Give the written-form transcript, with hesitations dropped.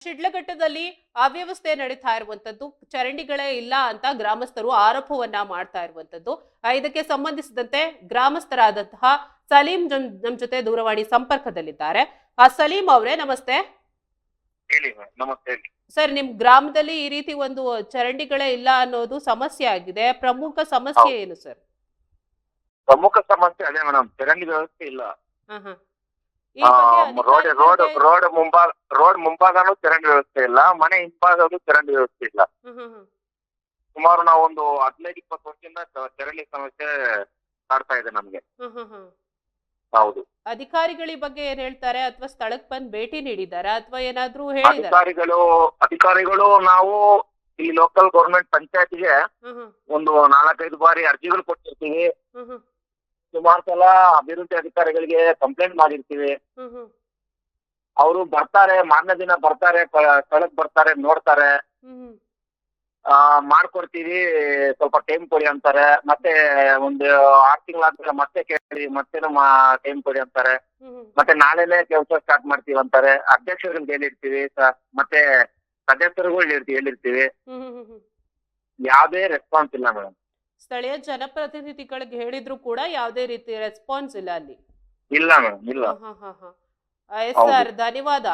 ಶಿಡ್ಲಘಟ್ಟದಲ್ಲಿ ಅವ್ಯವಸ್ಥೆ ನಡೀತಾ ಇರುವಂತದ್ದು, ಚರಂಡಿಗಳೇ ಇಲ್ಲ ಅಂತ ಗ್ರಾಮಸ್ಥರು ಆರೋಪವನ್ನ ಮಾಡ್ತಾ ಇರುವಂತದ್ದು. ಇದಕ್ಕೆ ಸಂಬಂಧಿಸಿದಂತೆ ಗ್ರಾಮಸ್ಥರಾದಂತಹ ಸಲೀಂ ನಮ್ ಜೊತೆ ದೂರವಾಣಿ ಸಂಪರ್ಕದಲ್ಲಿದ್ದಾರೆ. ಸಲೀಂ ಅವರೇ, ನಮಸ್ತೆ. ಹೇಳಿ ನಮಸ್ತೆ. ಸರ್, ನಿಮ್ ಗ್ರಾಮದಲ್ಲಿ ಈ ರೀತಿ ಒಂದು ಚರಂಡಿಗಳೇ ಇಲ್ಲ ಅನ್ನೋದು ಸಮಸ್ಯೆ ಆಗಿದೆ. ಪ್ರಮುಖ ಸಮಸ್ಯೆ ಏನು ಸರ್? ಪ್ರಮುಖ ಸಮಸ್ಯೆ ಅದೇ ಮೇಡಮ್, ಚರಂಡಿ ವ್ಯವಸ್ಥೆ ಇಲ್ಲ. ಈ ಬಗ್ಗೆ ರೋಡ್ ಮುಂಭಾಗನೂ ಚರಂಡಿ ವ್ಯವಸ್ಥೆ ಇಲ್ಲ, ಮನೆ ಹಿಂಭಾಗದೂ ಚರಂಡಿ ವ್ಯವಸ್ಥೆ ಇಲ್ಲ. ಸುಮಾರು ನಾವು ಒಂದು 15-20 ವರ್ಷದಿಂದ ಚರಂಡಿ ಸಮಸ್ಯೆ ಕಾಡ್ತಾ ಇದೆ ನಮ್ಗೆ. ಹೌದು. ಅಧಿಕಾರಿಗಳ ಬಗ್ಗೆ ಏನ್ ಹೇಳ್ತಾರೆ, ಅಥವಾ ಸ್ಥಳಕ್ಕೆ ಬಂದು ಭೇಟಿ ನೀಡಿದಾರಾ, ಅಥವಾ ಏನಾದ್ರೂ ಹೇಳಿದಾರಾ? ಅಧಿಕಾರಿಗಳು ನಾವು ಇಲ್ಲಿ ಲೋಕಲ್ ಗೌರ್ಮೆಂಟ್ ಪಂಚಾಯತಿಗೆ ಒಂದು 4-5 ಬಾರಿ ಅರ್ಜಿಗಳು ಕೊಟ್ಟಿರ್ತೀವಿ. ಸುಮಾರು ಸಲ ಅಭಿವೃದ್ಧಿ ಅಧಿಕಾರಿಗಳಿಗೆ ಕಂಪ್ಲೇಂಟ್ ಮಾಡಿರ್ತೀವಿ. ಅವರು ಬರ್ತಾರೆ, ಮಾರನೇ ದಿನ ಬರ್ತಾರೆ, ಸ್ಥಳಕ್ಕೆ ಬರ್ತಾರೆ, ನೋಡ್ತಾರೆ, ಮಾಡ್ಕೊಡ್ತೀವಿ, ಸ್ವಲ್ಪ ಟೈಮ್ ಕೊಡಿ ಅಂತಾರೆ. ಮತ್ತೆ ಒಂದು 6 ತಿಂಗಳಾದ್ಮೇಲೆ ಮತ್ತೆ ಕೇಳಿ, ಮತ್ತೇನು ಟೈಮ್ ಕೊಡಿ ಅಂತಾರೆ. ಮತ್ತೆ ನಾಳೆನೆ ಕೆಲಸ ಸ್ಟಾರ್ಟ್ ಮಾಡ್ತೀವಿ ಅಂತಾರೆ. ಅಧ್ಯಕ್ಷರಿಗೆ ಹೇಳಿರ್ತೀವಿ, ಮತ್ತೆ ಸದಸ್ಯರಿಗೂ ಹೇಳಿರ್ತೀವಿ. ಯಾವ್ದೇ ರೆಸ್ಪಾನ್ಸ್ ಇಲ್ಲ ಮೇಡಮ್. ಸ್ಥಳೀಯ ಜನಪ್ರತಿನಿಧಿಗಳಿಗೆ ಹೇಳಿದ್ರು ಕೂಡ ಯಾವುದೇ ರೀತಿ ರೆಸ್ಪಾನ್ಸ್ ಇಲ್ಲ ಅಲ್ಲಿ. ಇಲ್ಲ ಮೇಡಮ್, ಇಲ್ಲ. ಸರ್, ಧನ್ಯವಾದ.